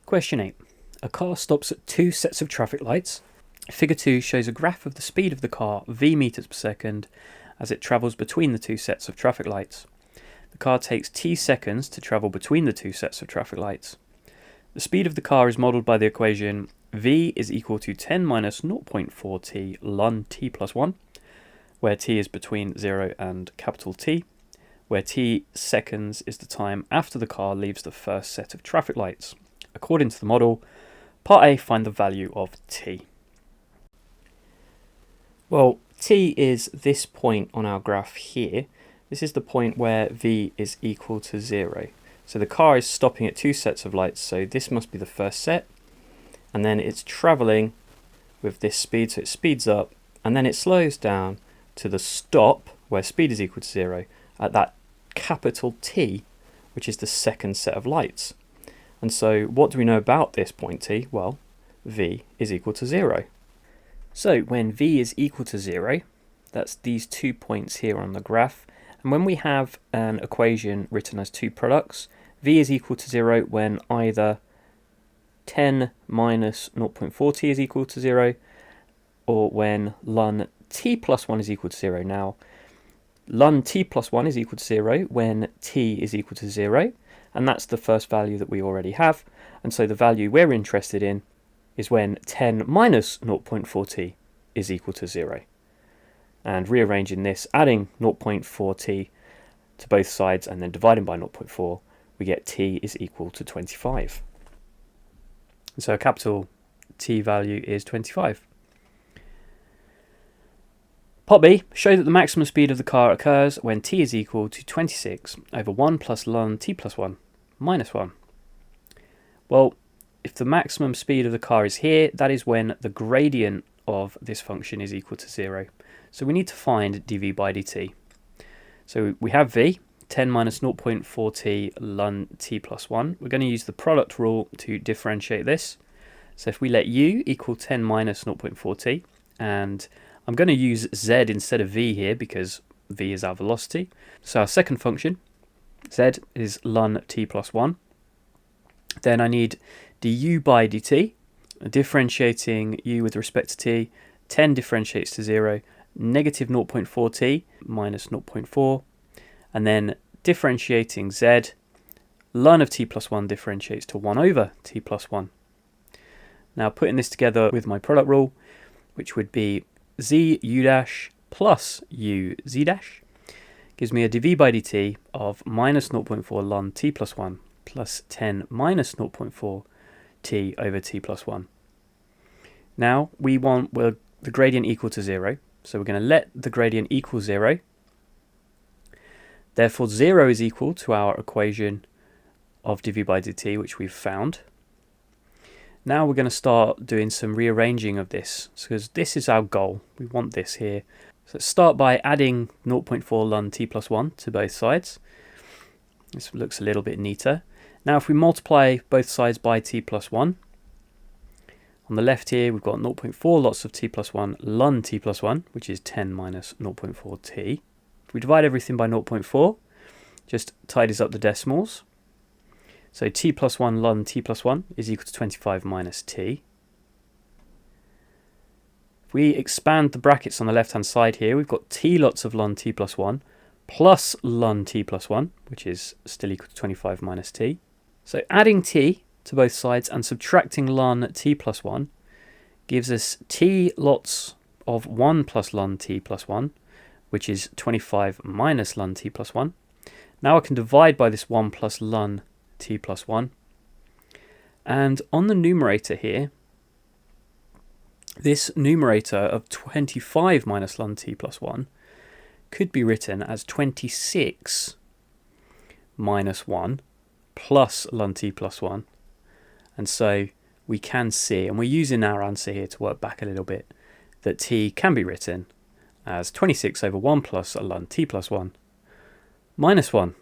Question 8. A car stops at two sets of traffic lights. Figure 2 shows a graph of the speed of the car v meters per second as it travels between the two sets of traffic lights. The car takes t seconds to travel between the two sets of traffic lights. The speed of the car is modelled by the equation v is equal to 10 minus 0.4 t ln t plus 1, where t is between 0 and capital T, where t seconds is the time after the car leaves the first set of traffic lights. According to the model, part A, find the value of t. Well, t is this point on our graph here. This is the point where v is equal to 0. So the car is stopping at two sets of lights, so this must be the first set, and then it's travelling with this speed, so it speeds up, and then it slows down to the stop, where speed is equal to 0, at that capital T, which is the second set of lights. And so what do we know about this point t? Well, v is equal to 0. So when v is equal to 0, that's these 2 points here on the graph, and when we have an equation written as two products, v is equal to 0 when either 10 minus 0.4t is equal to 0, or when ln t plus 1 is equal to 0. Now, ln t plus 1 is equal to 0 when t is equal to 0, and that's the first value that we already have, and so the value we're interested in is when 10 minus 0.4t is equal to 0. And rearranging this, adding 0.4t to both sides and then dividing by 0.4, we get t is equal to 25. And so a capital T value is 25. Part B, show that the maximum speed of the car occurs when t is equal to 26 over 1 plus ln t plus 1 minus 1. Well, if the maximum speed of the car is here, that is when the gradient of this function is equal to 0. So we need to find dv by dt. So we have v, 10 minus 0.4t ln t plus 1. We're going to use the product rule to differentiate this. So if we let u equal 10 minus 0.4t, and I'm going to use z instead of v here because v is our velocity. So our second function, z, is ln t plus 1. Then I need du by dt, differentiating u with respect to t. 10 differentiates to 0, negative 0.4t minus 0.4, and then differentiating z, ln of t plus 1 differentiates to 1 over t plus 1. Now putting this together with my product rule, which would be z u dash plus u z dash, gives me a dv by dt of minus 0.4 ln t plus 1 plus 10 minus 0.4 t over t plus 1. Now we want the gradient equal to 0, so we're going to let the gradient equal 0. Therefore 0 is equal to our equation of dv by dt, which we've found. Now we're going to start doing some rearranging of this, because this is our goal. We want this here. So let's start by adding 0.4 ln t plus 1 to both sides. This looks a little bit neater. Now if we multiply both sides by t plus 1, on the left here we've got 0.4 lots of t plus 1 ln t plus 1, which is 10 minus 0.4t. If we divide everything by 0.4, just tidies up the decimals. So t plus 1 ln t plus 1 is equal to 25 minus t. If we expand the brackets on the left hand side here, we've got t lots of ln t plus 1 plus ln t plus 1, which is still equal to 25 minus t. So adding t to both sides and subtracting ln t plus 1 gives us t lots of 1 plus ln t plus 1, which is 25 minus ln t plus 1. Now I can divide by this 1 plus ln t plus 1. And on the numerator here, this numerator of 25 minus ln t plus 1 could be written as 26 minus 1 plus ln t plus 1. And so we can see, and we're using our answer here to work back a little bit, that t can be written as 26 over 1 plus ln t plus 1 minus 1.